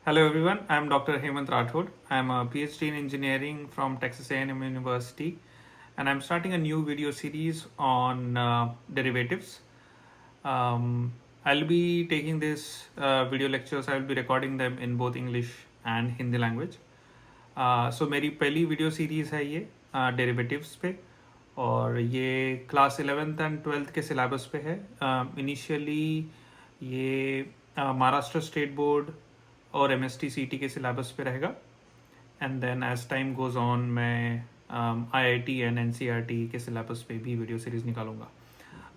Hello everyone, I am Dr. Hemant Rathod. I am a PhD in engineering from Texas A&M University, and I'm starting a new video series on derivatives. I'll be taking this video lectures, I'll be recording them in both English and Hindi language. सो मेरी पहली video series है ये derivatives पे, और ये class 11th and 12th के syllabus पे है. इनिशियली ये महाराष्ट्र स्टेट बोर्ड और MST CT के सिलेबस पे रहेगा, and then as time goes on मैं IIT एंड NCERT के सिलेबस पे भी वीडियो सीरीज़ निकालूंगा.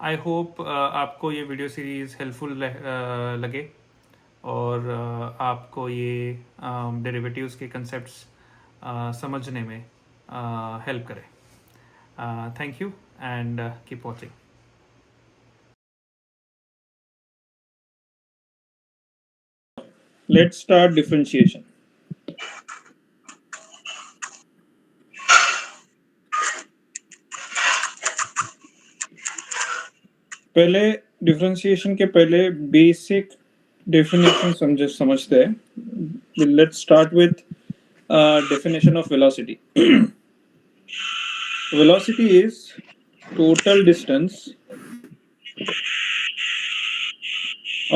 आई होप आपको ये वीडियो सीरीज़ हेल्पफुल लगे और आपको ये डेरिवेटिव्स के कंसेप्ट्स समझने में हेल्प करे. Thank you and keep watching. Let's start differentiation. पहले डिफरेंशिएशन के पहले बेसिक डेफिनेशन समझते हैं. Let's start with definition of velocity. Velocity is total distance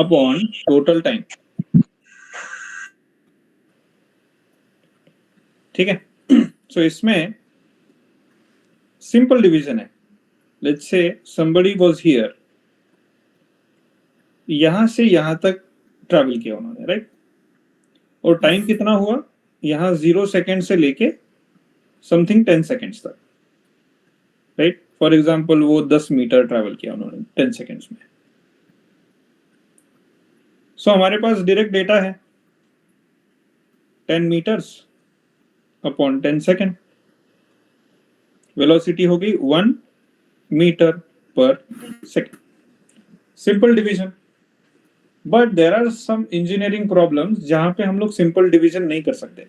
upon total time. ठीक है. So इसमें simple division है. Let's say somebody was here. यहां से यहां तक ट्रैवल किया उन्होंने, राइट? और टाइम कितना हुआ? यहां 0 सेकेंड से लेके समथिंग 10 सेकेंड्स तक, राइट? फॉर एग्जांपल वो 10 मीटर ट्रैवल किया उन्होंने 10 सेकेंड्स में. सो हमारे पास डायरेक्ट डेटा है 10 मीटर्स अपॉन 10 सेकेंड. वेलोसिटी हो गई 1 मीटर पर second. Simple division. But there are some engineering problems जहां पे हम लोग सिंपल डिवीजन नहीं कर सकते.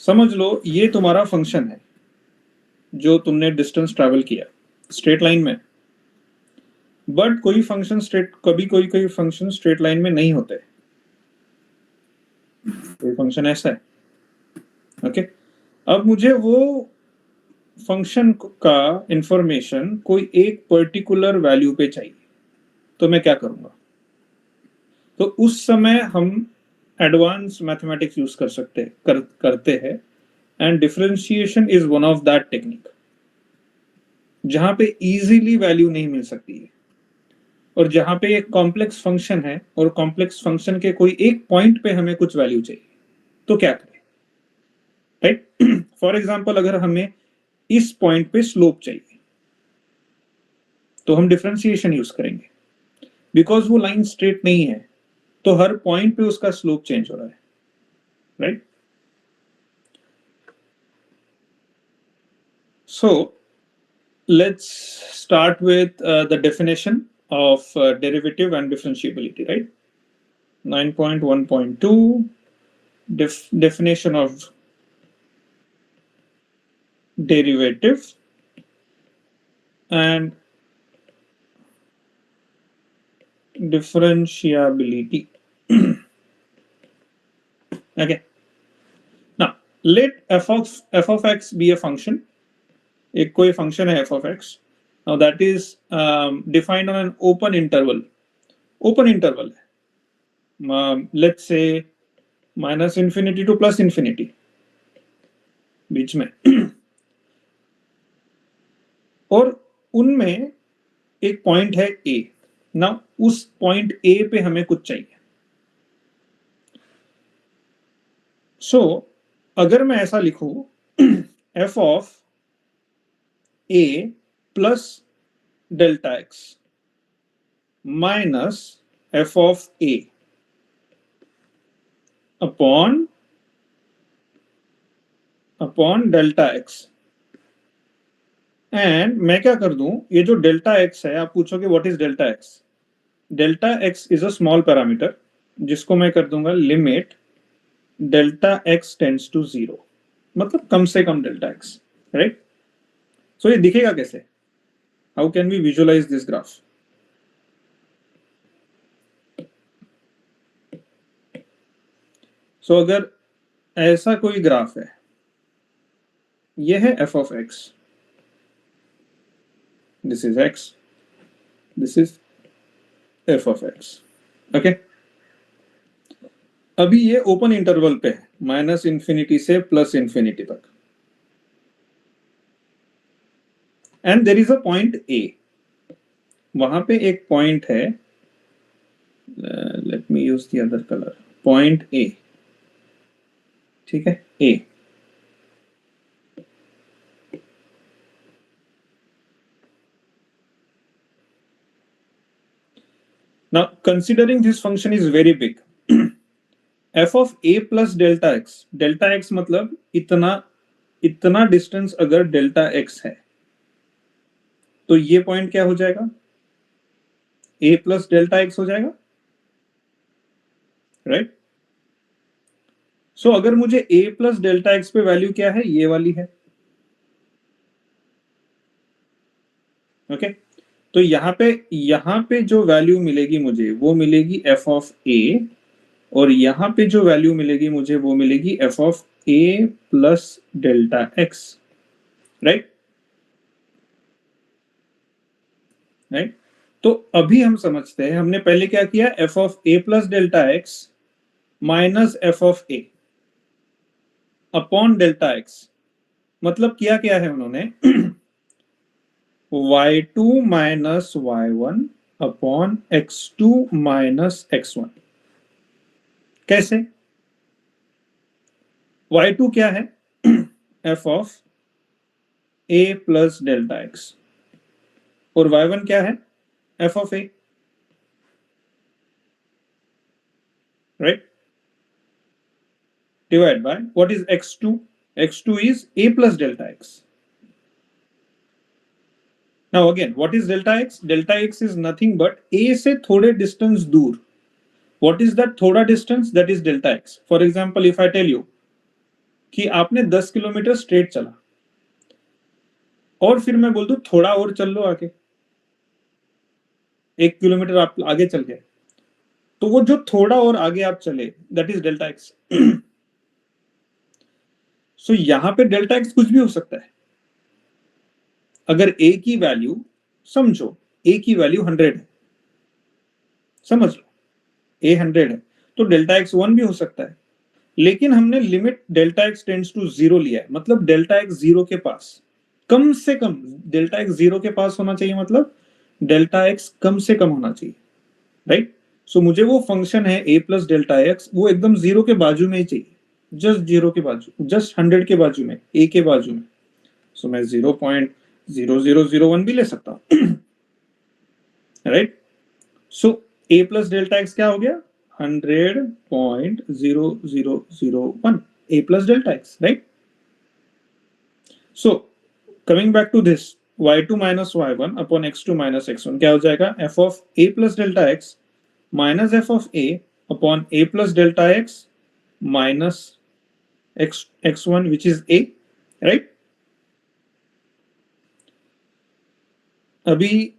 समझ लो ये तुम्हारा फंक्शन है जो तुमने डिस्टेंस ट्रैवल किया स्ट्रेट लाइन में. बट कोई फंक्शन कोई फंक्शन स्ट्रेट लाइन में नहीं होते. कोई फंक्शन ऐसा है, ओके. अब मुझे वो फंक्शन का इंफॉर्मेशन कोई एक पर्टिकुलर वैल्यू पे चाहिए, तो मैं क्या करूंगा? तो उस समय हम एडवांस मैथमेटिक्स यूज करते हैं, and differentiation is one of that technique जहां पे इजीली वैल्यू नहीं मिल सकती है, और जहां पे एक कॉम्प्लेक्स फंक्शन है और कॉम्प्लेक्स फंक्शन के कोई एक पॉइंट पे हमें कुछ वैल्यू चाहिए, तो क्या करें, राइट? फॉर एग्जांपल अगर हमें इस पॉइंट पे स्लोप चाहिए तो हम डिफरेंशिएशन यूज करेंगे. बिकॉज वो लाइन स्ट्रेट नहीं है, तो हर पॉइंट पे उसका स्लोप चेंज हो रहा है, right? So let's start with the definition of derivative and differentiability, right? 9.1.2 definition of derivative and differentiability. Okay. Now let f of x be a function. एक कोई फंक्शन है f of x. Now that is defined on an open interval. Open interval है, let's say minus infinity to plus infinity बीच में. और उनमें एक point है a. ना उस पॉइंट a पे हमें कुछ चाहिए. सो अगर मैं ऐसा लिखूं f of a plus delta x minus f of a upon delta x, and मैं क्या कर दूं, ये जो डेल्टा x है, आप पूछोगे what is delta x? Delta x is a small parameter जिसको मैं कर दूंगा limit delta x tends to 0, मतलब कम से कम डेल्टा x, राइट? सो ये दिखेगा कैसे? How can we visualize this graph? So अगर ऐसा कोई ग्राफ है, यह है f of x, this is x, this is f of x, okay. अभी ये ओपन इंटरवल पे है, माइनस इंफिनिटी से प्लस इंफिनिटी तक, and there is a point A, वहां पे एक पॉइंट है, let me use the other colour, point A, ठीक है, ए। Now considering this function is very big, f of a plus delta x मतलब इतना डिस्टेंस अगर डेल्टा x है तो ये पॉइंट क्या हो जाएगा, a प्लस डेल्टा x हो जाएगा, राइट। सो अगर मुझे a प्लस डेल्टा x पे वैल्यू क्या है, ये वाली है, ओके। तो यहां पे जो वैल्यू मिलेगी मुझे वो मिलेगी f ऑफ a, और यहां पे जो वैल्यू मिलेगी मुझे वो मिलेगी f of a plus delta x, right. Right, तो अभी हम समझते हैं, हमने पहले क्या किया, f of a plus delta x minus f of a upon delta x, मतलब किया क्या है उन्होंने y2 minus y1 upon x2 minus x1। कैसे, y2 क्या है, f of a plus delta x, और y1 क्या है, f of a, right, divide by what is x2, x2 is a plus delta x. Now again, what is delta x? Delta x is nothing but a से थोड़े distance दूर, what is that थोड़ा distance, that is delta x. For example, if I tell you कि आपने 10 kilometre straight चला और फिर मैं बोल दूं थोड़ा और चल लो आगे, 1 किलोमीटर आप आगे चल गए, तो वो जो थोड़ा और आगे आप चले, that is delta x. सो यहां पे डेल्टा एक्स कुछ भी हो सकता है। अगर a की वैल्यू, समझो a की वैल्यू 100 है, समझ लो a 100 है, तो डेल्टा एक्स 1 भी हो सकता है, लेकिन हमने limit delta x tends to 0 लिया है, मतलब डेल्टा एक्स 0 के पास, कम से कम डेल्टा एक्स 0 के पास होना चाहिए, मतलब डेल्टा एक्स कम से कम होना चाहिए, राइट। सो मुझे वो फंक्शन है a प्लस डेल्टा एक्स, वो एकदम 0 के बाजू में ही चाहिए, जस्ट 0 के बाजू, जस्ट 100 के बाजू में, a के बाजू में। सो मैं 0.0001 भी ले सकता हूं, right. So a plus delta x क्या हो गया, 100.0001 a plus delta x, right. So coming back to this, y2 minus y1 upon x2 minus x1 क्या हो जाएगा, f of a plus delta x minus f of a upon a plus delta x minus x1 which is a, right. अभी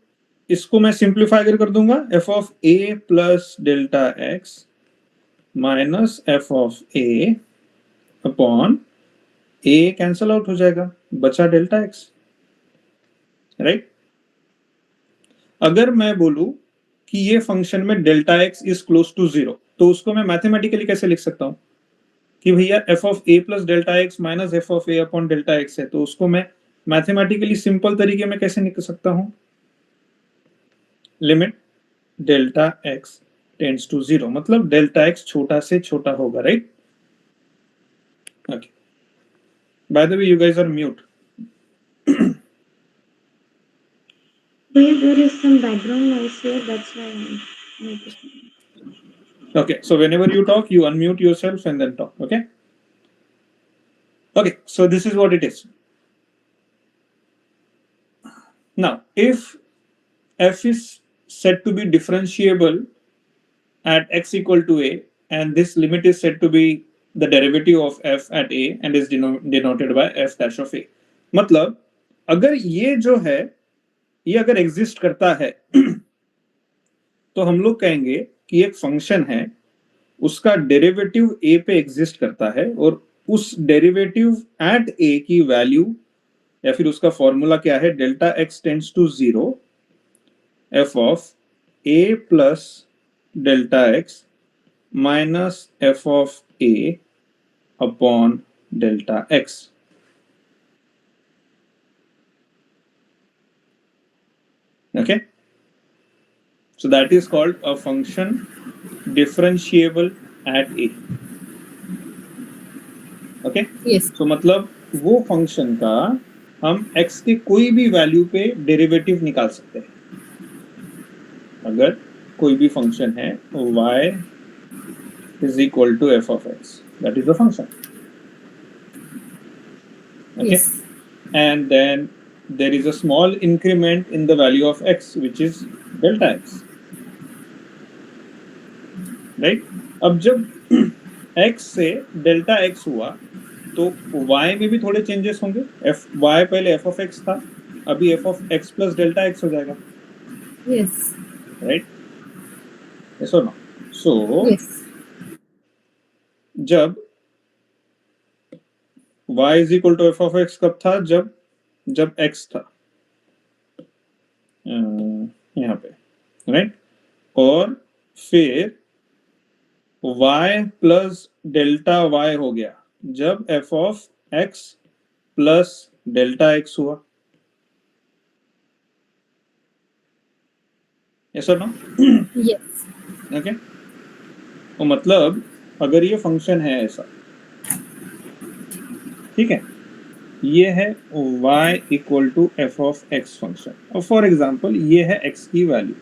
इसको मैं simplify कर दूंगा, f of a plus delta x minus f of a upon a cancel out हो जाएगा, बचा delta x, right. अगर मैं बोलूं कि ये फंक्शन में delta x is close to 0, तो उसको मैं मैथमेटिकली कैसे लिख सकता हूं कि भैया f of a plus delta x minus f of a upon delta x है, तो उसको मैं मैथमेटिकली सिंपल तरीके में कैसे निकल सकता हूं, limit delta x tends to 0, मतलब डेल्टा x छोटा से छोटा होगा, right. Okay, by the way you guys are mute. There is some background noise here, that's why I'm noticing. Okay, so whenever you talk, you unmute yourself and then talk, okay? Okay, so this is what it is. Now, if f is said to be differentiable at x equal to a, and this limit is said to be the derivative of f at a and is denoted by f dash of a, मतलब अगर ये जो है ये अगर exist करता है तो हम लोग कहेंगे कि एक फंक्शन है उसका डेरिवेटिव a पे एग्जिस्ट करता है और उस डेरिवेटिव एट a की वैल्यू या फिर उसका फॉर्मूला क्या है, delta x tends to 0 f of a plus delta x minus f of a upon delta x. Okay, so that is called a function differentiable at a. Okay, Yes. so मतलब वो function का हम x के कोई भी value पे derivative निकाल सकते हैं. अगर कोई भी फंक्शन है y is equal to f of x, that is the function. Okay, Yes. and then there is a small increment in the value of x which is delta x, right? अब जब x से delta x हुआ तो y में भी थोड़े changes होंगे. y पहले f of x था, अभी f of x plus delta x हो जाएगा, Yes. right? Yes or no? So Yes. जब y is equal to f of x कब था, जब x था यहाँ पे, राइट? और फिर y प्लस डेल्टा y हो गया जब f of x plus delta x हुआ. yes or no? Yes. Okay, तो मतलब अगर ये फंक्शन है ऐसा, ठीक है, ये है y equal to f of x function, और फॉर एग्जाम्पल ये है x की वैल्यू,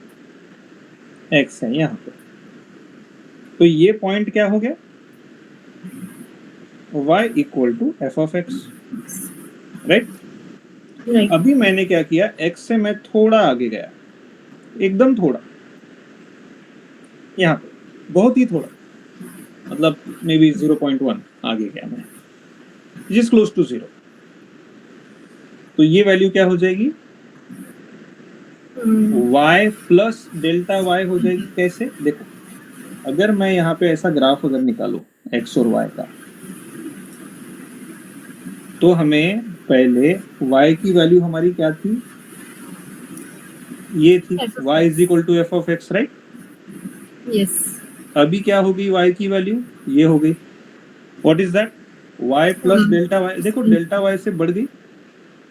x है यहाँ पे, तो ये पॉइंट क्या हो गया, y equal to f of x, right? Right. अभी मैंने क्या किया, x से मैं थोड़ा आगे गया, एकदम थोड़ा, यहाँ पे बहुत ही थोड़ा, मतलब मे बी 0.1 आगे गया मैं, विच इज क्लोज टू 0. तो ये वैल्यू क्या हो जाएगी, y प्लस डेल्टा y हो जाएगी. कैसे, देखो, अगर मैं यहाँ पे ऐसा ग्राफ अगर निकालूं x और y का, तो हमें पहले y की वैल्यू हमारी क्या थी, ये थी y is equal to f of x, right? Yes. अभी क्या होगी y की वैल्यू, ये हो गई, what is that, y plus delta y. देखो डेल्टा y से बढ़ गई,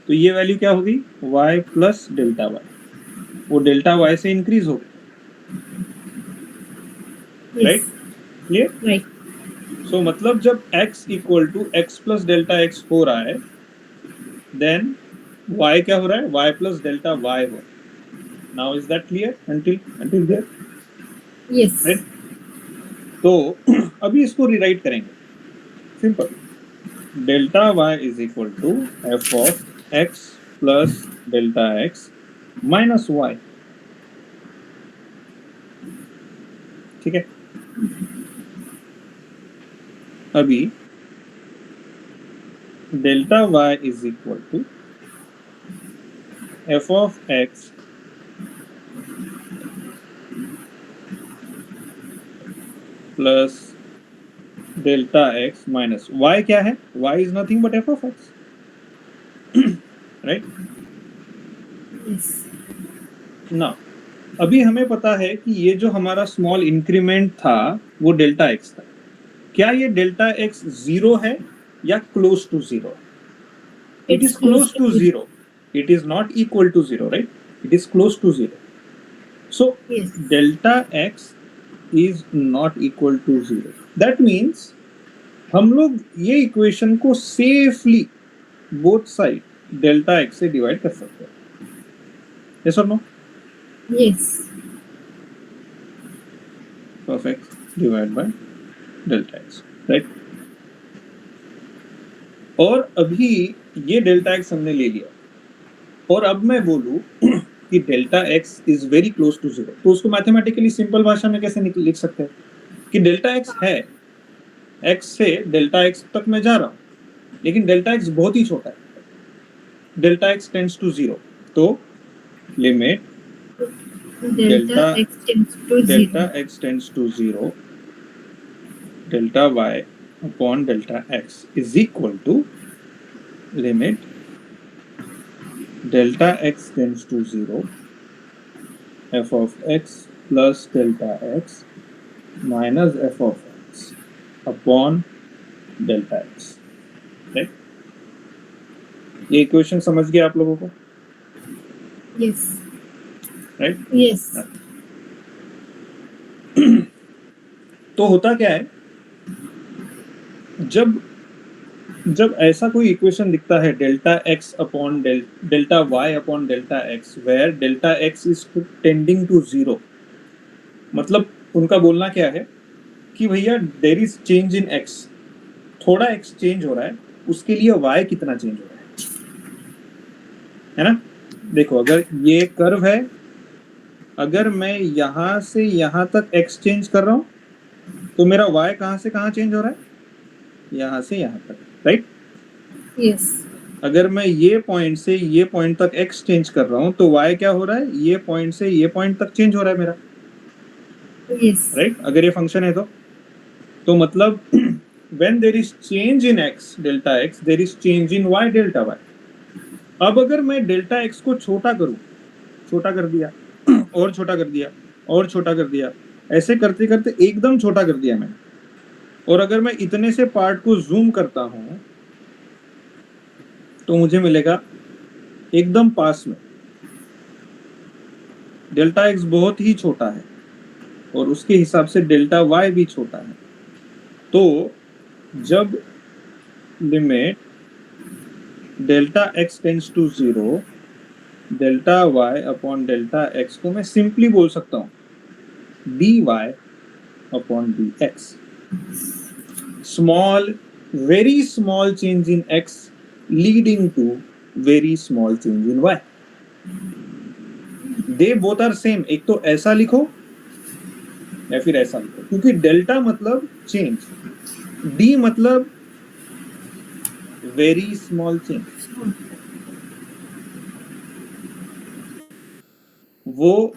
तो ये वैल्यू क्या होगी, y प्लस डेल्टा y, वो डेल्टा y से इंक्रीज हो गई, Yes. Right? Clear? Right. So मतलब जब x equal to x plus delta x हो रहा है, देन y क्या हो रहा है, y प्लस डेल्टा y हो रहा है. Now is that clear until there, Yes. Right? तो अभी इसको रिराइट करेंगे, simple, delta y is equal to f of x plus delta x minus y, ठीक है? अभी delta y is equal to f of x plus delta x minus y. क्या है, y is nothing but f of x, right? Yes. ना, अभी हमें पता है कि ये जो हमारा स्मॉल इंक्रीमेंट था वो डेल्टा एक्स था. क्या ये डेल्टा एक्स 0 है या close to 0? It is close to 0. It is not equal to 0, right? It is close to 0. So Yes. Delta x is not equal to 0. That means हम लोग ये इक्वेशन को safely both side delta x से divide कर सकते हैं. Yes और no? Yes. Perfect. Divide by delta x, right? और अभी ये डेल्टा एक्स हमने ले लिया, और अब मैं बोलूं कि delta x is very close to 0, तो उसको मैथमेटिकली सिंपल भाषा में कैसे लिख सकते हैं कि डेल्टा एक्स है, एक्स से डेल्टा एक्स तक मैं जा रहा हूं, लेकिन डेल्टा एक्स बहुत ही छोटा है, डेल्टा एक्स टेंड्स टू 0, तो limit Delta x tends to 0. delta x tends to 0 delta y upon delta x is equal to limit delta x tends to 0 f of x plus delta x minus f of x upon delta x. Right, ये equation समझ गए आप लोगों को? Yes. Right. Yes. तो होता क्या है, जब ऐसा कोई इक्वेशन दिखता है delta x upon delta y upon delta x, where delta x is tending to 0, मतलब उनका बोलना क्या है कि भैया there is change in x, थोड़ा एक्स चेंज हो रहा है, उसके लिए वाई कितना चेंज हो रहा है ना? देखो, अगर ये कर्व है, अगर मैं यहां से यहां तक एक्स चेंज कर रहा हूं तो मेरा वाई कहां से कहां चेंज हो रहा है? यहां से यहां तक, राइट? Yes. अगर मैं ये पॉइंट से ये पॉइंट तक x चेंज कर रहा हूं तो y क्या हो रहा है? ये पॉइंट से ये पॉइंट तक चेंज हो रहा है मेरा, Yes. राइट? अगर ये फंक्शन है तो मतलब when there is change in x delta x, there is change in y delta y. अब अगर मैं डेल्टा x को छोटा करूं, छोटा कर दिया और छोटा कर दिया और छोटा कर दिया, ऐसे करते करते एकदम छोटा कर दिया मैंने, और अगर मैं इतने से पार्ट को जूम करता हूं तो मुझे मिलेगा एकदम पास में डेल्टा एक्स बहुत ही छोटा है और उसके हिसाब से डेल्टा वाई भी छोटा है. तो जब limit delta x tends to 0 delta y upon delta x को मैं सिंपली बोल सकता हूं d y upon d x. Small, very small change in x leading to very small change in y. They both are same. एक तो ऐसा लिखो या फिर ऐसा लिखो, क्योंकि डेल्टा मतलब चेंज, डी मतलब वेरी स्मॉल चेंज. वो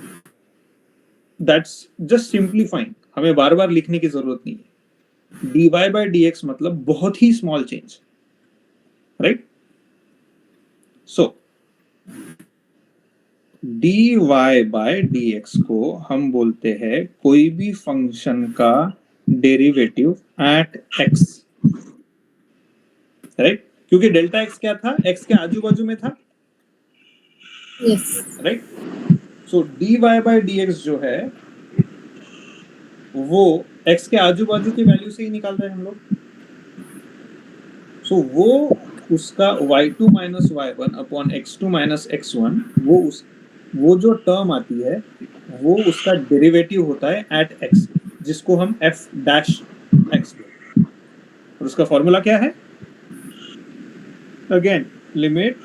दैट्स जस्ट सिंप्लीफाइंग, हमें बार बार लिखने की जरूरत नहीं है. dy by dx मतलब बहुत ही small change, right? So dy by dx को हम बोलते हैं कोई भी फंक्शन का डेरिवेटिव एट x, राइट? क्योंकि डेल्टा x क्या था? x के आजू बाजू में था, Yes. Right? So dy by dx जो है वो x के आजू बाजू की वैल्यू से ही निकाल रहे हैं हम लोग. सो वो उसका y2 minus y1 upon x2 minus x1, वो जो टर्म आती है वो उसका डेरिवेटिव होता है एट x, जिसको हम f डैश x, और उसका फॉर्मूला क्या है? Again limit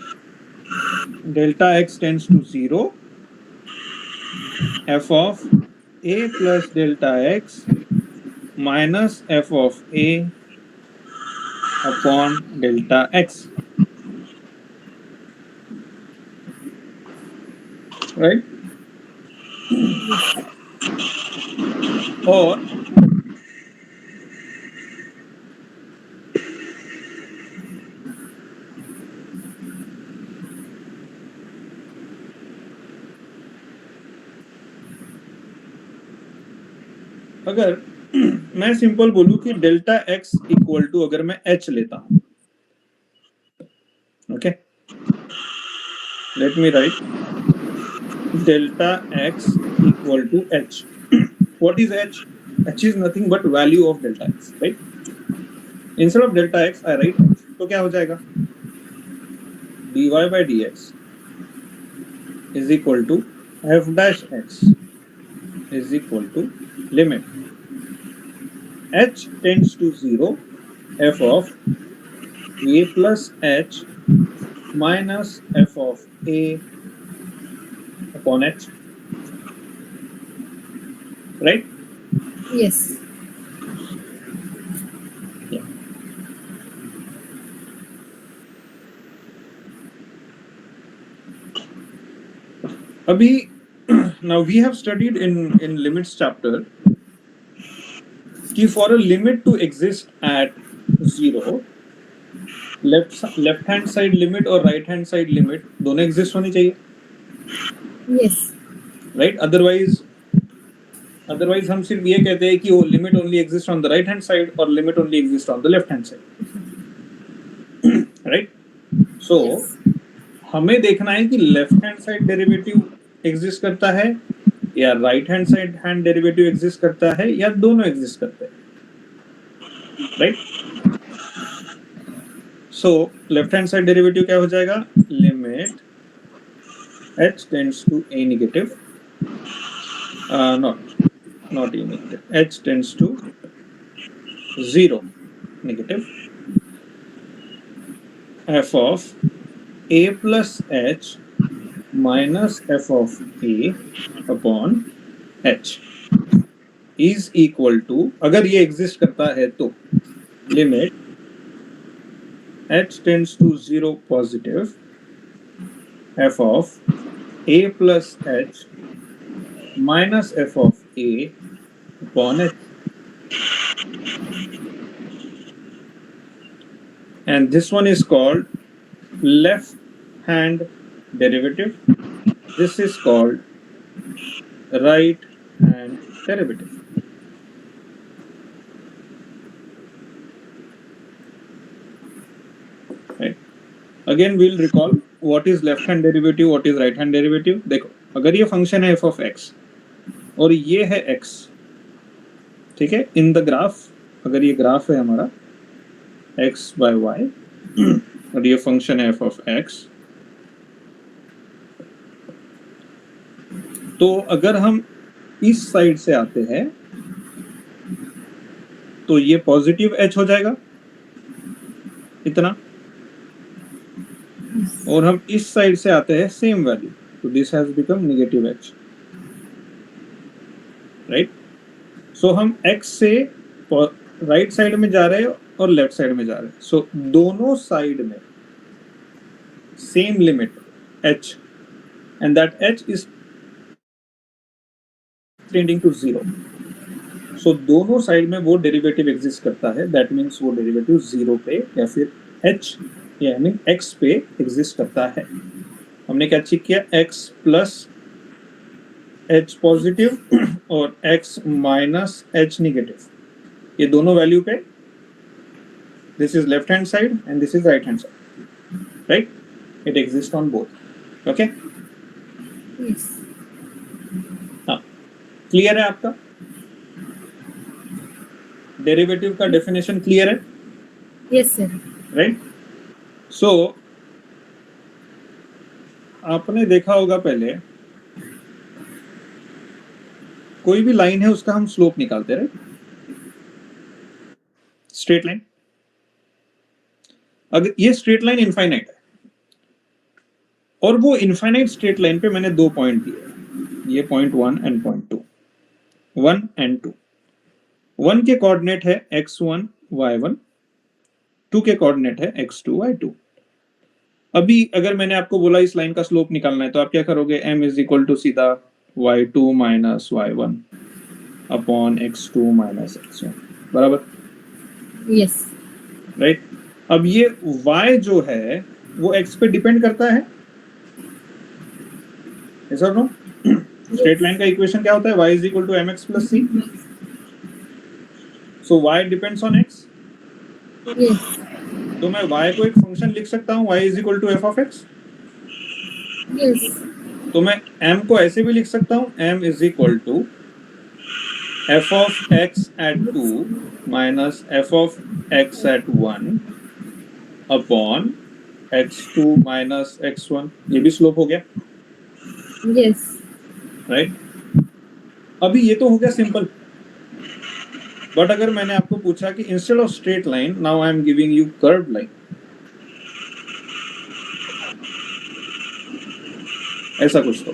delta x tends to 0 f of a plus delta x minus f of a upon delta x, right? और अगर मैं सिंपल बोलूं कि डेल्टा x इक्वल टू, अगर मैं h लेता हूं, okay, let me write delta x equal to h. What is h? h is nothing but value of delta x, right? Instead of delta x I write h, तो क्या हो जाएगा? dy by dx is equal to f dash x is equal to limit h tends to 0 f of a plus h minus f of a upon h, right? Yes. Yeah. Okay, now we have studied in limits chapter कि for a limit to exist at 0 left hand side limit और right hand side limit दोनों exist होनी चाहिए, Yes. Right? Otherwise हम सिर्फ ये कहते हैं कि वो limit only exist on the right hand side और limit only exist on the left hand side, right? So हमें देखना है कि left hand side derivative exist करता है या right hand side derivative exist करता है या दोनों एग्जिस्ट करते हैं, right? So left hand side derivative क्या हो जाएगा? Limit h tends to a negative, not a negative, h tends to 0 negative f of a plus h minus f of a upon h is equal to, अगर ये exist करता है तो limit h tends to 0 positive f of a plus h minus f of a upon h, and this one is called left hand derivative, this is called right hand derivative. Right. Again we'll recall what is left hand derivative, what is right hand derivative. देखो, अगर ये function है f of x और ये है x, ठीक है, in the graph, अगर ये ग्राफ है हमारा x by y और ये फंक्शन है f of x, तो अगर हम इस साइड से आते हैं तो ये पॉजिटिव h हो जाएगा इतना, और हम इस साइड से आते हैं सेम वैल्यू, तो this has become negative h, right? So हम x से राइट साइड में जा रहे हैं और लेफ्ट साइड में जा रहे हैं, सो दोनों साइड में same limit h and that h is tending to 0, so दोनों साइड में वो डेरिवेटिव एग्जिस्ट करता है, दैट मीन्स वो डेरिवेटिव 0 पे या फिर h या मीन x पे एग्जिस्ट करता है। हमने क्या चेक किया? x प्लस h पॉजिटिव और x माइनस h नेगेटिव, ये दोनों वैल्यू पे, this is left hand side and this is right hand side, right? It exist on both, okay? Yes. हाँ, क्लियर है आपका? डेरिवेटिव का डेफिनेशन क्लियर है, Yes, sir. Right? सो आपने देखा होगा पहले कोई भी लाइन है उसका हम स्लोप निकालते हैं, स्ट्रेट लाइन। अगर ये स्ट्रेट लाइन इनफाइनाइट है और वो इनफाइनाइट स्ट्रेट लाइन पे मैंने दो पॉइंट दिए, ये पॉइंट 1 एंड पॉइंट 2, 1 एंड 2। 1 के कोऑर्डिनेट है x1 y1, 2 के कोऑर्डिनेट है x2 y2। अभी अगर मैंने आपको बोला इस लाइन का स्लोप निकालना है तो आप क्या करोगे? m इज इक्वल टू सीधा y2 minus y1 upon x2 minus x1, बराबर? Yes. राइट? अब ये y जो है वो x पे डिपेंड करता है, ऐसा नो? स्ट्रेट लाइन का इक्वेशन क्या होता है? y is equal to mx plus c, so y depends on x। Yes. तो मैं y को एक फंक्शन लिख सकता हूँ y is equal to f of x। Yes. तो मैं m को ऐसे भी लिख सकता हूँ m is equal to f of x at 2 minus f of x at 1 upon x2 minus x1। ये भी स्लोप हो गया, Yes. राइट? अभी ये तो हो गया सिंपल, बट अगर मैंने आपको पूछा कि instead of straight line now I am giving you curve line, ऐसा कुछ तो,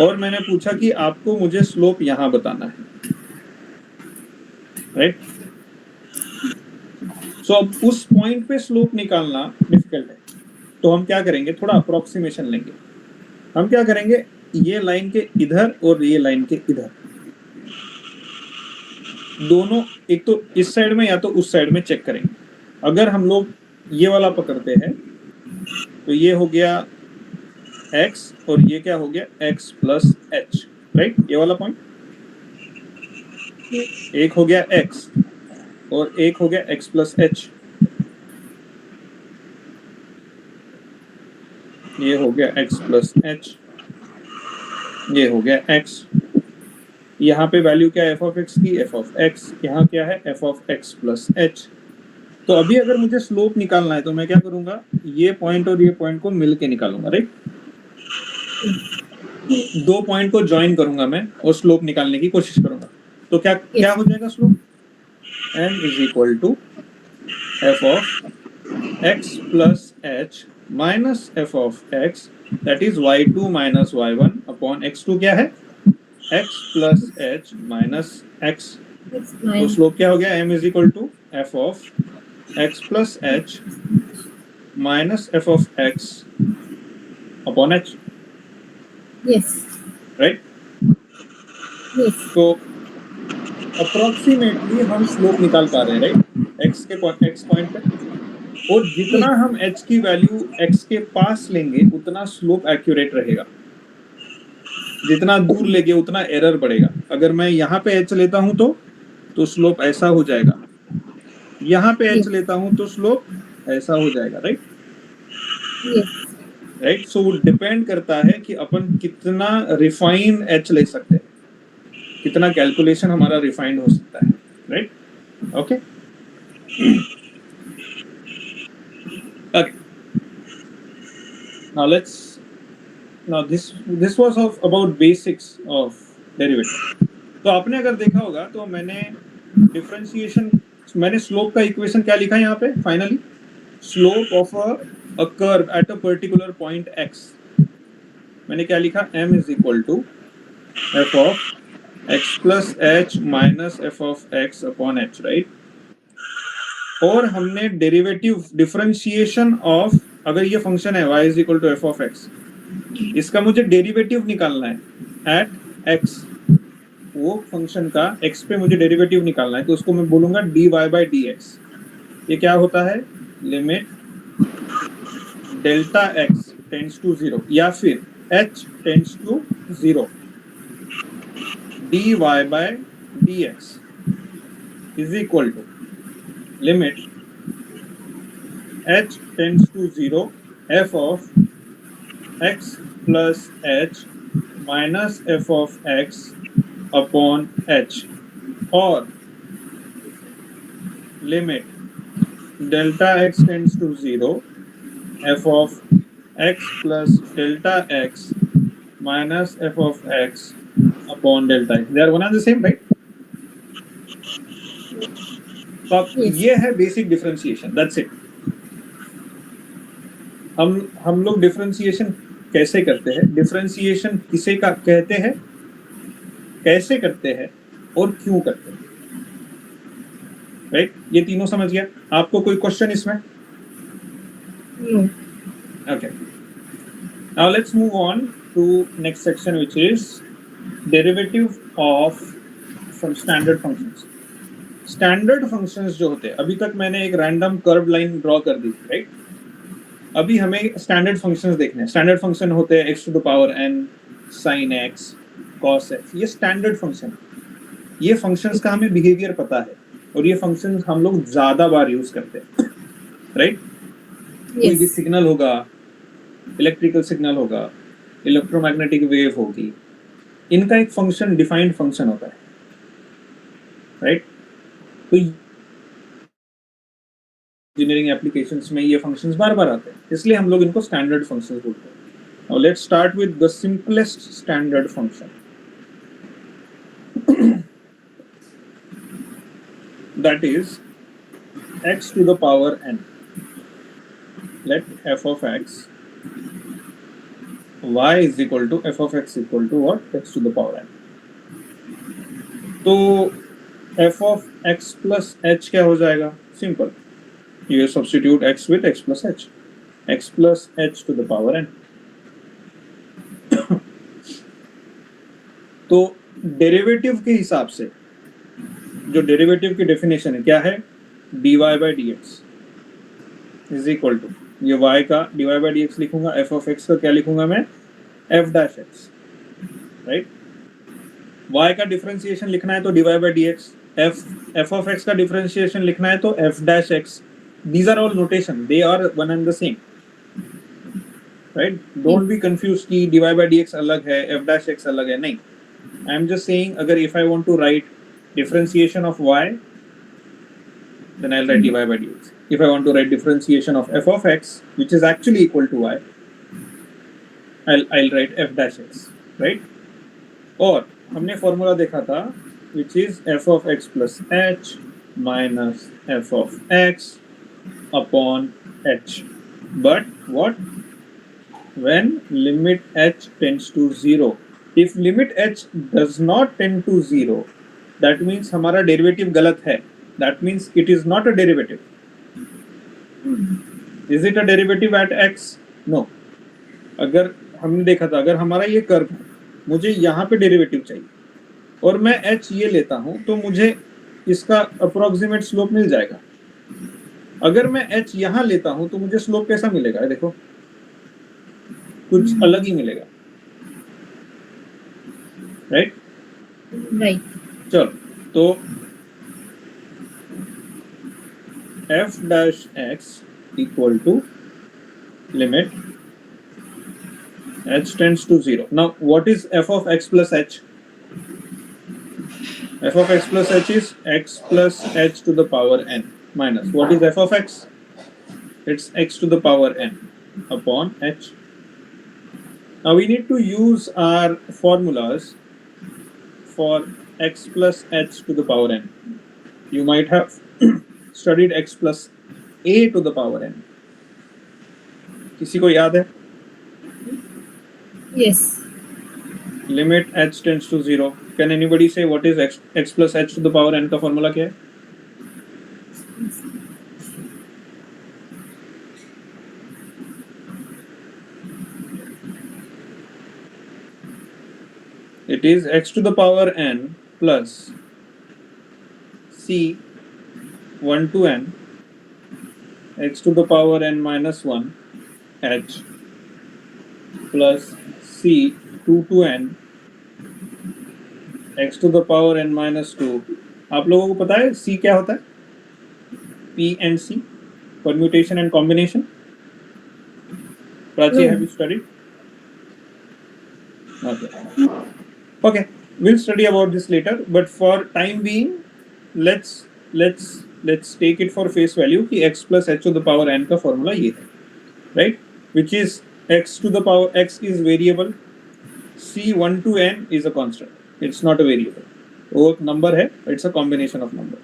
और मैंने पूछा कि आपको मुझे स्लोप यहां बताना है, राइट? सो अब उस पॉइंट पे स्लोप निकालना डिफिकल्ट है, तो हम क्या करेंगे? थोड़ा अप्रोक्सीमेशन लेंगे। हम क्या करेंगे? ये लाइन के इधर और ये लाइन के इधर दोनों एक तो इस साइड में या तो उस साइड में चेक करेंगे। अगर हम लोग ये वाला पकड़ते हैं तो ये हो गया x और ये क्या हो गया x प्लस h, राइट? ये वाला पॉइंट एक हो गया x और एक हो गया x प्लस h, ये हो गया x प्लस h, ये हो गया x। यहाँ पे वैल्यू क्या है f ऑफ x की? f of x। यहाँ क्या है? f of x plus h। तो अभी अगर मुझे स्लोप निकालना है तो मैं क्या करूंगा? ये पॉइंट और ये पॉइंट को मिल के निकालूंगा, राइट? दो पॉइंट को ज्वाइन करूंगा मैं और स्लोप निकालने की कोशिश करूंगा। तो क्या क्या हो जाएगा slope? m is equal to f of x plus h minus f of x, that is y2 minus y1 upon x2 क्या है? x plus h minus x। तो स्लोप क्या हो गया? m is equal to f of x plus h minus f of x upon h, Yes. Right? Yes. तो approximately हम slope निकाल पा रहे हैं, राइट? x पॉइंट पे, और जितना हम h की वैल्यू x के पास लेंगे उतना स्लोप एक्यूरेट रहेगा। जितना दूर लेंगे उतना एरर बढ़ेगा। अगर मैं यहाँ पे h लेता हूँ तो स्लोप ऐसा हो जाएगा, यहाँ पे h लेता हूँ तो स्लोप ऐसा हो जाएगा, राइट? Yes. राइट? सो डिपेंड करता है कि अपन कितना रिफाइन h ले सकते हैं, कितना कैलकुलेशन हमारा रिफाइंड हो सकता है, right? Okay now this was of about basics of derivative। तो आपने अगर देखा होगा तो मैंने डिफरेंशिएशन, मैंने स्लोप का इक्वेशन क्या लिखा है यहाँ पे? Finally slope of a curve at a particular point x, मैंने क्या लिखा? m is equal to f of x plus h minus f of x upon h, right? और हमने डेरिवेटिव डिफरेंशिएशन ऑफ, अगर ये फंक्शन है y is equal to f of x, इसका मुझे डेरिवेटिव निकालना है एट x, वो फंक्शन का x पे मुझे डेरिवेटिव निकालना है, तो उसको मैं बोलूंगा dy बाई dx। ये क्या होता है? Limit delta x tends to 0 या फिर h tends to 0 dy by dx is equal to limit h tends to 0 f of x plus h minus f of x upon h, और limit delta x tends to 0 f of x plus delta x minus f of x upon delta x। They are one and the same, right? तो ये है basic differentiation, that's it. हम लोग differentiation कैसे करते हैं, differentiation किसे का कहते हैं, कैसे करते हैं और क्यों करते हैं, राइट? ये तीनों समझ गया? आपको कोई क्वेश्चन इसमें? No. Okay. Now let's move on to next section, which is derivative of some standard functions। Standard functions जो होते हैं, अभी तक मैंने एक रैंडम कर्व लाइन ड्रॉ कर दी, राइट? अभी हमें स्टैंडर्ड फंक्शंस देखने हैं। स्टैंडर्ड फंक्शन होते हैं x to the power n, sin x, cos x, ये स्टैंडर्ड फंक्शन। ये फंक्शंस का हमें बिहेवियर पता है और ये फंक्शंस हम लोग ज्यादा बार यूज करते हैं, राइट? कोई भी सिग्नल होगा, इलेक्ट्रिकल सिग्नल होगा, इलेक्ट्रोमैग्नेटिक वेव होगी, इनका एक फंक्शन, डिफाइंड फंक्शन होता है, राइट? तो इंजीनियरिंग एप्लीकेशंस में ये फंक्शंस बार बार आते हैं, इसलिए हम लोग इनको स्टैंडर्ड फंक्शंस बोलते हैं। Now let's start with the simplest standard function, that is x to the power n। let f of x y is equal to f of x equal to what? x to the power n। तो f of x plus h क्या हो जाएगा? Simple, you substitute x with x plus h, x plus h to the power n। तो derivative के हिसाब से जो derivative की डेफिनेशन है क्या है, dy by dx is equal to, ये y का dy by dx लिखूंगा, f of x का क्या लिखूंगा मैं, f dash x, right. y का डिफरेंशिएशन लिखना है तो dy by dx, f of x का डिफरेंशिएशन लिखना है तो f dash x. These are all notation, they are one and the same, right? Don't be confused कि dy by dx अलग है, f dash x अलग है, नहीं. I am just saying अगर if I want to write differentiation of y, then I'll write dy by dx. If I want to write differentiation of f of x, which is actually equal to y, I'll write f dash x, right? और हमने formula देखा था which is f of x plus h minus f of x upon h. But what? When limit h tends to 0. If limit h does not tend to 0, that means हमारा derivative गलत है. That means it is not a derivative. Is it a derivative at x? No. अगर हमने देखा था, अगर हमारा ये कर्व है, मुझे यहाँ पे डेरिवेटिव चाहिए और मैं h ये लेता हूँ तो मुझे इसका अप्रोक्सीमेट स्लोप मिल जाएगा. अगर मैं h यहाँ लेता हूँ तो मुझे स्लोप कैसा मिलेगा, देखो कुछ अलग ही मिलेगा, राइट? चलो तो f dash x equal to limit h tends to 0. Now what is f of x plus h? F of x plus h is x plus h to the power n minus, what is f of x? It's x to the power n upon h. Now we need to use our formulas for x plus h to the power n. You might have studied x plus a to the power n. किसी को याद है? Yes. Limit h tends to 0. Can anybody say what is x plus h to the power n का formula क्या है? It is x to the power n plus c 1 to n x to the power n minus 1 h plus c 2 to n x to the power n minus 2. आप लोगों को पता है c क्या होता है? p and c, permutation and combination. Prachi, have you studied? Okay, we'll study about this later, but for time being let's take it for face value कि x plus h to the power n का formula ये है, right? Which is x to the power, x is variable, c 1 to n is a constant, it's not a variable, वो एक number है, it's a combination of number,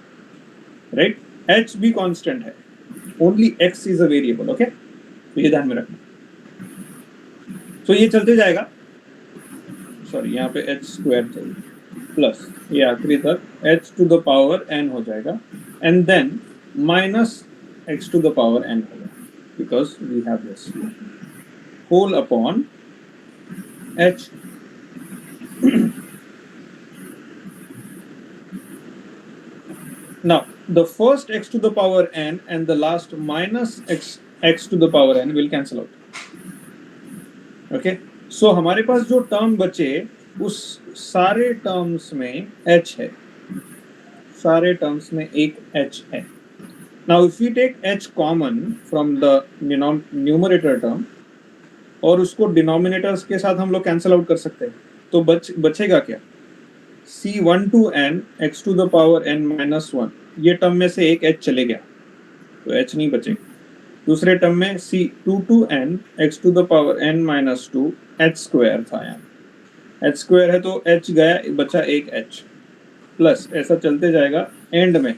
right? h भी constant है, only x is a variable, okay? तो ये ध्यान में रखना. So ये चलते जाएगा, सॉरी यहाँ पे h स्क्वायर चाहिए प्लस ये आखिरी तक h to the power n हो जाएगा and then minus x to the power n होगा because we have this whole upon h. Now the first x to the power n and the last minus x to the power n will cancel out. Okay, so हमारे पास जो term बचे उस सारे terms में h है, सारे terms में एक h है. Now if we take h common from the numerator term और उसको डिनोमिनेटर्स के साथ हम लोग कैंसिल आउट कर सकते हैं, तो बचेगा क्या? c 1 to n x to the power n minus 1. ये टर्म में से एक h चले गया तो h नहीं बचेगा. दूसरे टर्म में c 2 to n x to the power n minus 2 h square था, यहाँ h स्क्वायर है तो h गया, बचा एक h प्लस ऐसा चलते जाएगा. एंड में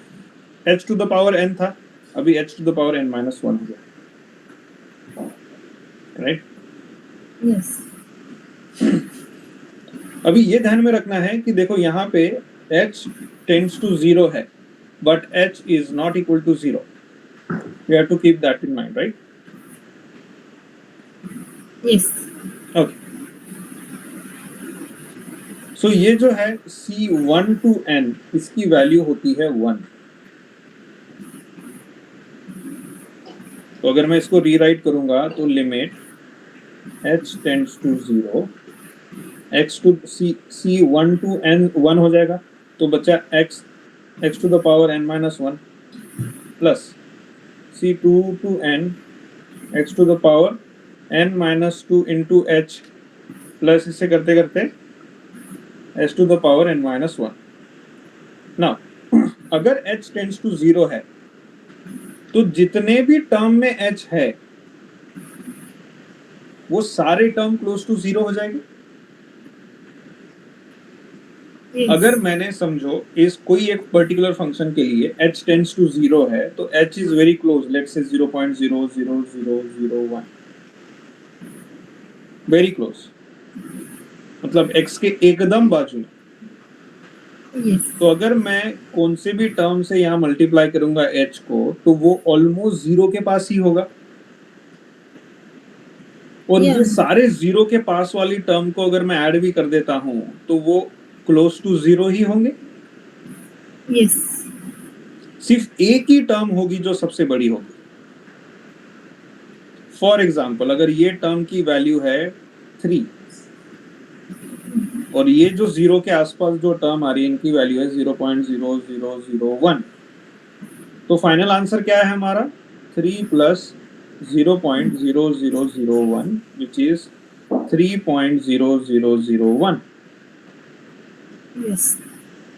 h to the power n था, अभी h to the power n minus 1 हो गया, राइट? Yes. अभी ये ध्यान में रखना है कि देखो यहाँ पे h tends to 0 है but h is not equal to 0. We have to keep that in mind, right? Yes. Okay. सो ये जो है C1 to n इसकी वैल्यू होती है 1। तो अगर मैं इसको रीराइट करूंगा तो limit h tends to 0 x to C1 to n 1 हो जाएगा, तो बचा x to the power n minus 1 plus C2 to n x to the power n minus 2 into h plus इसे करते करते h to the power n minus 1। Now अगर h tends to 0 है तो जितने भी टर्म में h है वो सारे टर्म क्लोज टू 0 हो जाएंगे। Yes. अगर मैंने समझो इस कोई एक पर्टिकुलर फंक्शन के लिए h टेंड्स टू 0 है तो h is very close, let's say 0.00001, very close, मतलब x के एकदम बाजू में। Yes. तो अगर मैं कौन से भी टर्म से यहाँ मल्टीप्लाई करूंगा h को तो वो ऑलमोस्ट 0 के पास ही होगा, और Yeah. ये सारे 0 के पास वाली टर्म को अगर मैं ऐड भी कर देता हूं तो वो क्लोज टू 0 ही होंगे। Yes. सिर्फ एक ही टर्म होगी जो सबसे बड़ी होगी। फॉर एग्जाम्पल अगर ये टर्म की वैल्यू है 3 और ये जो 0 के आसपास जो टर्म आ रही है इनकी वैल्यू है 0.0001, तो फाइनल आंसर क्या है हमारा 3 plus 0.0001 which is 3.0001, Yes.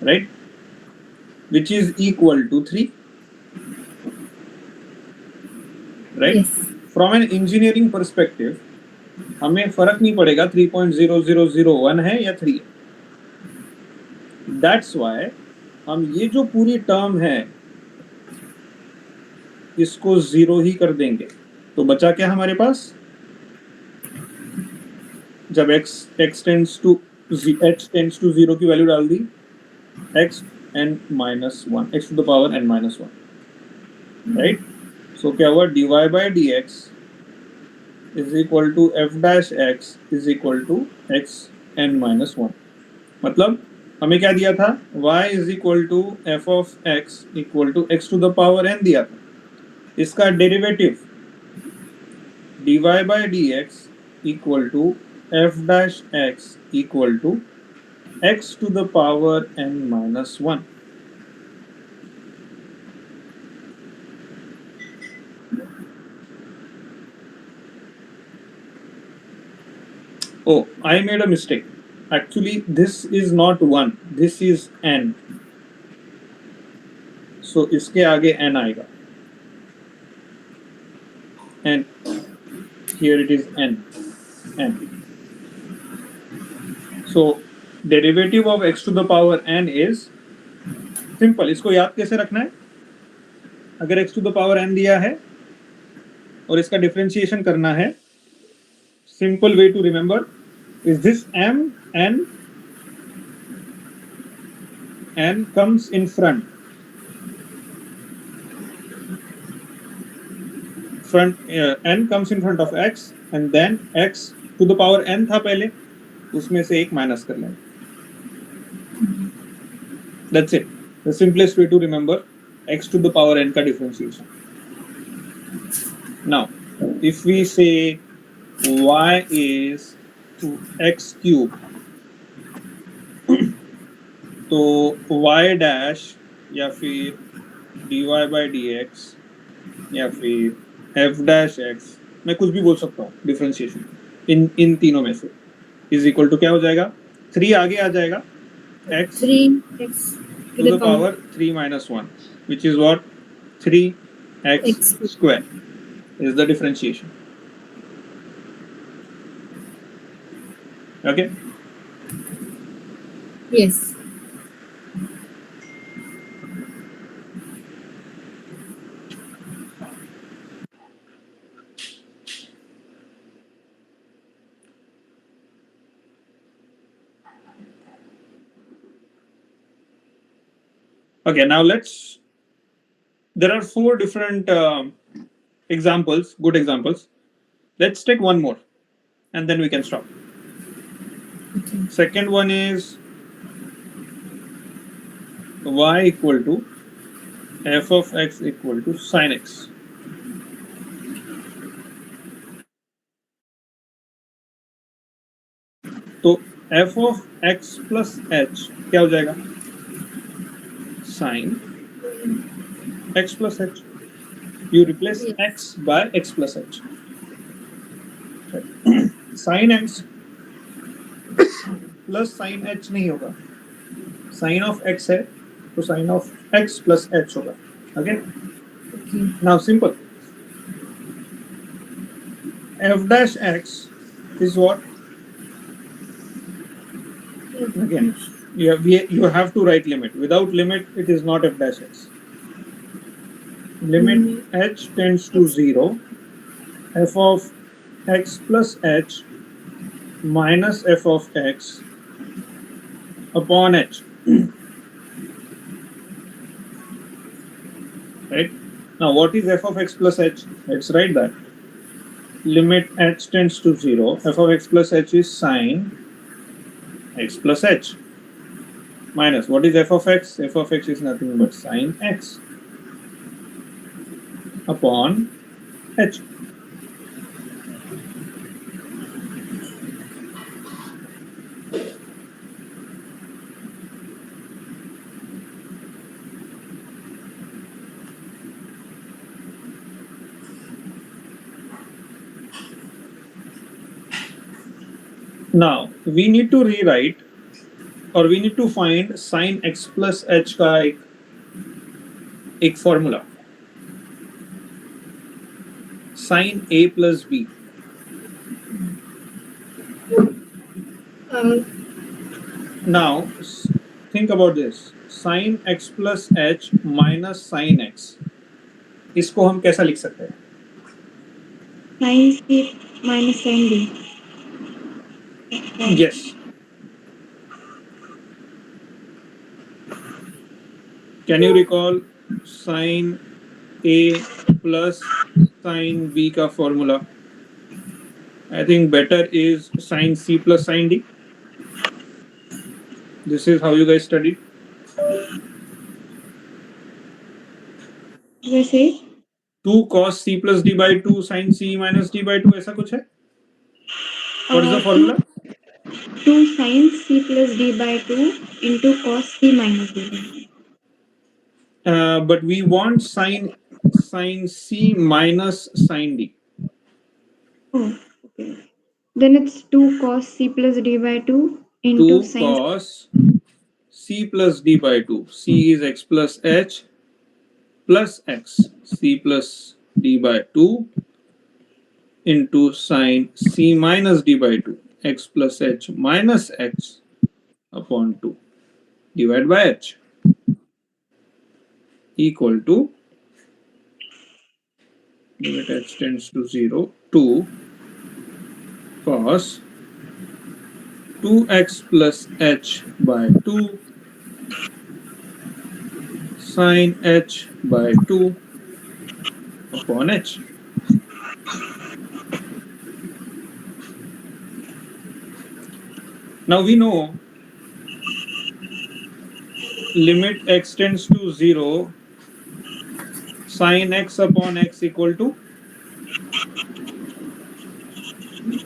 right, which is equal to 3, right? Yes. From an engineering perspective हमें फर्क नहीं पड़ेगा 3.0001 है या 3 है। That's why हम ये जो पूरी टर्म है इसको 0 ही कर देंगे। तो बचा क्या हमारे पास, जब x tends to h tends to 0 की वैल्यू डाल दी x n minus 1 x to the power n minus 1, right. So क्या हुआ, dy by dx is equal to f dash x is equal to x n minus 1। मतलब हमें क्या दिया था, y is equal to f of x equal to x to the power n दिया था। इसका derivative dy by dx equal to f dash x equal to x to the power n minus 1। Oh, I made a mistake. Actually, this is not 1. This is n. So इसके आगे n आएगा। And here it is n. So derivative of x to the power n is simple। इसको याद कैसे रखना है, अगर x to the power n दिया है और इसका डिफरेंशिएशन करना है, simple way to remember is this m, n comes in front, n comes in front of x and then x to the power n था पहले, उसमें से एक माइनस कर लेंगे। That's it. The simplest way to remember x to the power n का differentiation. Now, if we say y is to x cube, तो y dash या फिर dy by dx या फिर f dash x, मैं कुछ भी बोल सकता हूँ डिफरेंशिएशन इन तीनों में से, इज इक्वल टू क्या हो जाएगा, 3 आगे आ जाएगा x 3x to the power 3 minus 1 which is what 3x square is the differentiation. Okay, Yes. okay, now there are 4 different examples, good examples. Let's take one more and then we can stop. Okay. Second one is y equal to f of x equal to sin x. तो f of x plus h क्या हो जाएगा? sin x plus h. You replace x by x plus h. sin x plus sin h नहीं होगा. sin of x है तो sin of x plus h होगा. Okay? Now simple. F dash x is what? Again, you have to write limit. Without limit, it is not f dash x. Limit h tends to 0. F of x plus h minus f of x upon h. Right? Now, what is f of x plus h? Let's write that. Limit h tends to 0. F of x plus h is sin x plus h. Minus, what is f of x? F of x is nothing but sin x upon h. Now, we need to rewrite or we need to find sin x plus h का एक formula. Sin a plus b. Now, think about this. Sin x plus h minus sin x. इसको हम कैसा लिख सकते हैं? Sin C minus sin D. Yes. Can you recall sin a plus sin b का formula? I think better is sin c plus sin d. This is how you guys studied. वैसे 2 cos c plus d by 2 sin c minus d by 2 ऐसा कुछ है? What is the formula? 2 sin C plus D by 2 into cos C minus D by 2. But we want sin c minus sin d. Oh, okay. Then it's 2 cos C plus D by 2 into 2 sin cos c plus d by 2. C is x plus h plus x. C plus d by 2 into sin c minus d by 2. X plus h minus x upon 2 divided by h equal to limit h tends to 0 2 cos 2x plus h by 2 sin h by 2 upon h. Now we know limit x tends to 0 sin x upon x equal to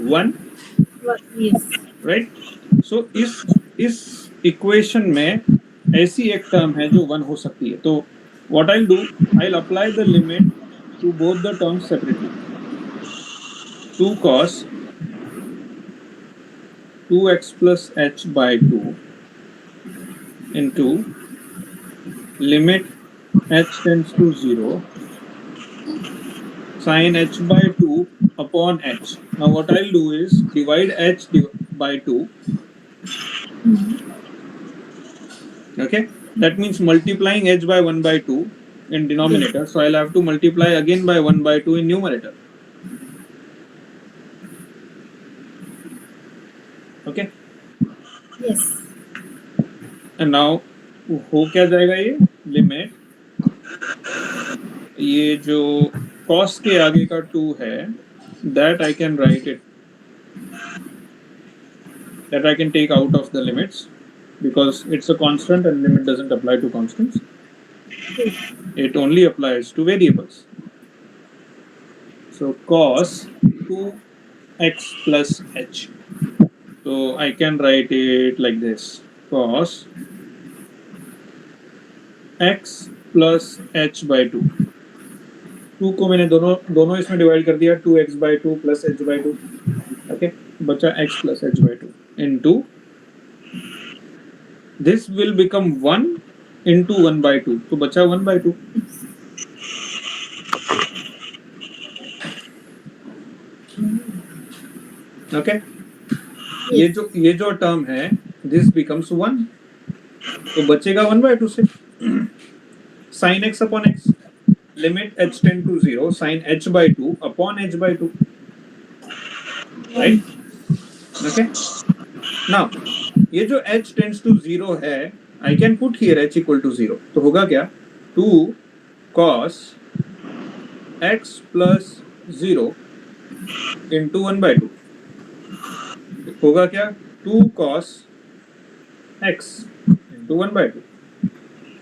1. Yes. Right? So इस equation में ऐसी एक term है जो 1 हो सकती है. तो what I'll do, I'll apply the limit to both the terms separately. 2 cos 2x plus h by 2 into limit h tends to 0 sin h by 2 upon h. Now what I'll do is divide h by 2. Okay, that means multiplying h by 1 by 2 in denominator. So I'll have to multiply again by 1 by 2 in numerator. Okay. Yes. And now हो क्या जाएगा ये limit, ये जो cos के आगे का 2 है, that I can write it, that I can take out of the limits. because it's a constant and limit doesn't apply to constants. It only applies to variables. So cos 2x plus h. So I can write it like this: cos x plus h by 2. 2 को मैंने दोनों इसमें divide कर दिया, 2x by 2 plus h by 2. Okay, बचा x plus h by 2 into this will become 1 into 1 by 2. तो बचा 1 by 2. Okay, ये जो टर्म है this becomes 1. तो बचेगा 1 by 2 से sin x upon x, limit h tend to 0, sin h by 2 upon h by 2, right? Okay, now ये जो h tends to 0 है, I can put here h equal to 0. तो होगा क्या? 2 cos x plus 0 into 1 by 2. होगा क्या? 2 cos x into 1 by 2.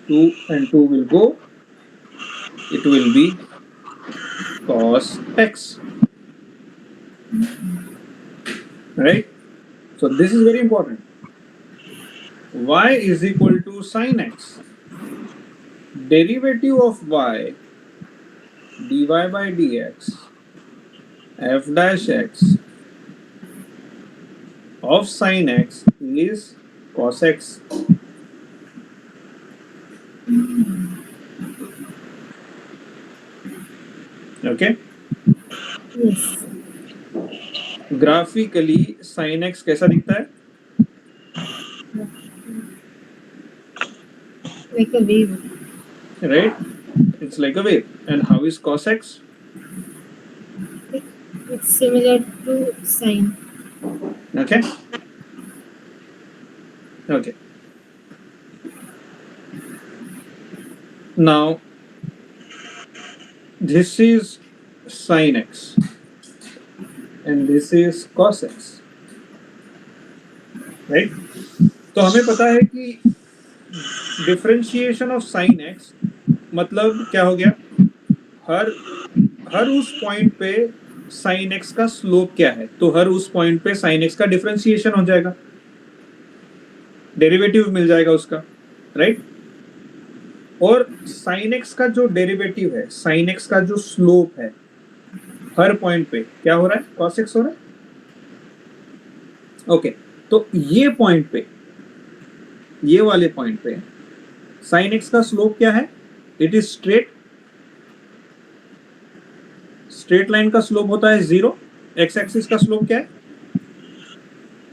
2 and 2 will go. It will be cos x. Right? So this is very important. Y is equal to sin x. Derivative of y dy by dx f dash x of sin x is cos x. Okay? Yes. Graphically sin x कैसा दिखता है? Like a wave. Right? It's like a wave. And how is cos x? It's similar to sine. Okay? Okay. Now, this is sin x and this is cos x. Right? तो हमें पता है कि differentiation of sin x मतलब क्या हो गया? हर उस पॉइंट पे sin x का स्लोप क्या है, तो हर उस पॉइंट पे sin x का डिफरेंशिएशन हो जाएगा, डेरिवेटिव मिल जाएगा उसका, राइट? और sin x का जो डेरिवेटिव है, sin x का जो स्लोप है, हर पॉइंट पे क्या हो रहा है? cos x हो रहा है. ओके, तो ये पॉइंट पे, ये वाले पॉइंट पे sin x का स्लोप क्या है? इट इज स्ट्रेट लाइन का स्लोप होता है 0. x एक्सिस का स्लोप क्या है?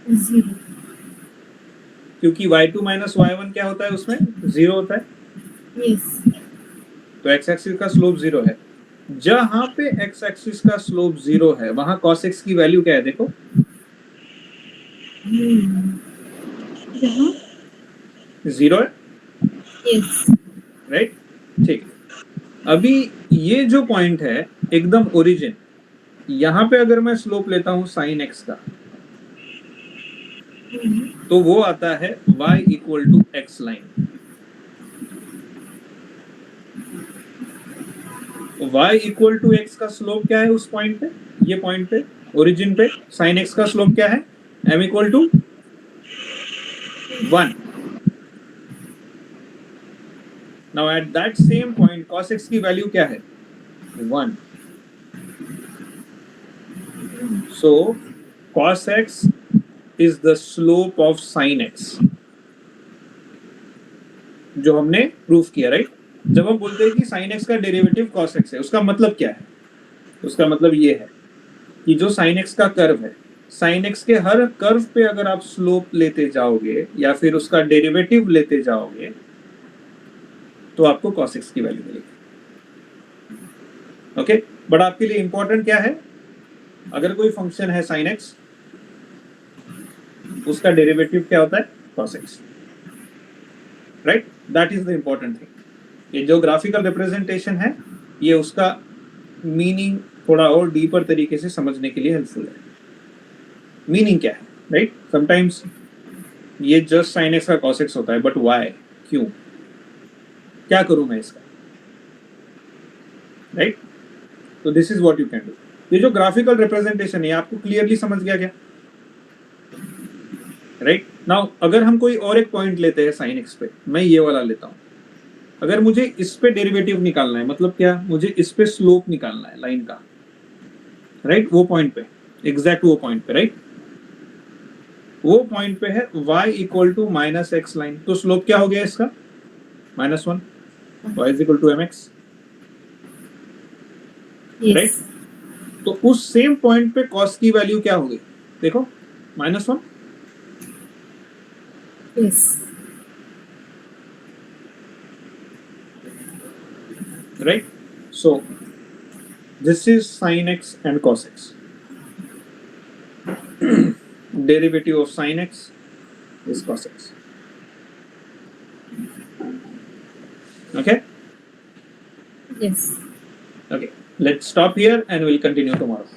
0. क्योंकि y2 माइनस y1 क्या होता है उसमें? 0 होता है. Yes. तो x एक्सिस का स्लोप 0 है. जहां पे x एक्सिस का स्लोप 0 है वहां cos x की वैल्यू क्या है? देखो, जहाँ 0 है, Yes. राइट? ठीक है. अभी ये जो पॉइंट है एकदम ओरिजिन, यहां पे अगर मैं स्लोप लेता हूं sin x का, तो वो आता है y equal to x line. y equal to x का स्लोप क्या है उस पॉइंट पे? ये पॉइंट पे ओरिजिन पे sin x का स्लोप क्या है? m equal to 1. Now at that same point cos x की वैल्यू क्या है? 1. So cos x is the slope of sin x, जो हमने प्रूफ किया, राइट? जब हम बोलते हैं कि sin x का डेरिवेटिव cos x है, उसका मतलब क्या है? उसका मतलब ये है कि जो sin x का कर्व है, sin x के हर कर्व पे अगर आप स्लोप लेते जाओगे या फिर उसका डेरिवेटिव लेते जाओगे तो आपको cos x की वैल्यू मिलेगी. ओके, बट आपके लिए इंपॉर्टेंट क्या है? अगर कोई फंक्शन है sin x, उसका डेरिवेटिव क्या होता है? cos x, right? That is the important thing. ये जो ग्राफिकल रिप्रेजेंटेशन है, ये उसका मीनिंग थोड़ा और डीपर तरीके से समझने के लिए हेल्पफुल है. मीनिंग क्या है, राइट? समटाइम्स ये जस्ट साइन एक्स का कॉस एक्स होता है, बट वाई, क्यों, क्या करूं मैं इसका, राइट? तो this is what you can do. ये जो ग्राफिकल रिप्रेजेंटेशन है आपको क्लियरली समझ गया क्या? राइट नाउ अगर हम कोई और एक पॉइंट लेते हैं साइन एक्स पे, मैं ये वाला लेता हूं. अगर मुझे इस पे डेरिवेटिव निकालना है, मतलब क्या, मुझे इस पे स्लोप निकालना है लाइन का, राइट? वो पॉइंट पे, एग्जैक्ट वो पॉइंट पे, राइट? वो पॉइंट पे है y equal to minus x line, तो स्लोप क्या हो गया इसका? -1. y is equal to mx, Yes. Right? तो उस सेम पॉइंट पे कॉस की वैल्यू क्या होगी? देखो, -1, Yes. right? So this is sin x and cos x. Derivative of sin x is cos x. Okay? Yes. Okay. Let's stop here and we'll continue tomorrow.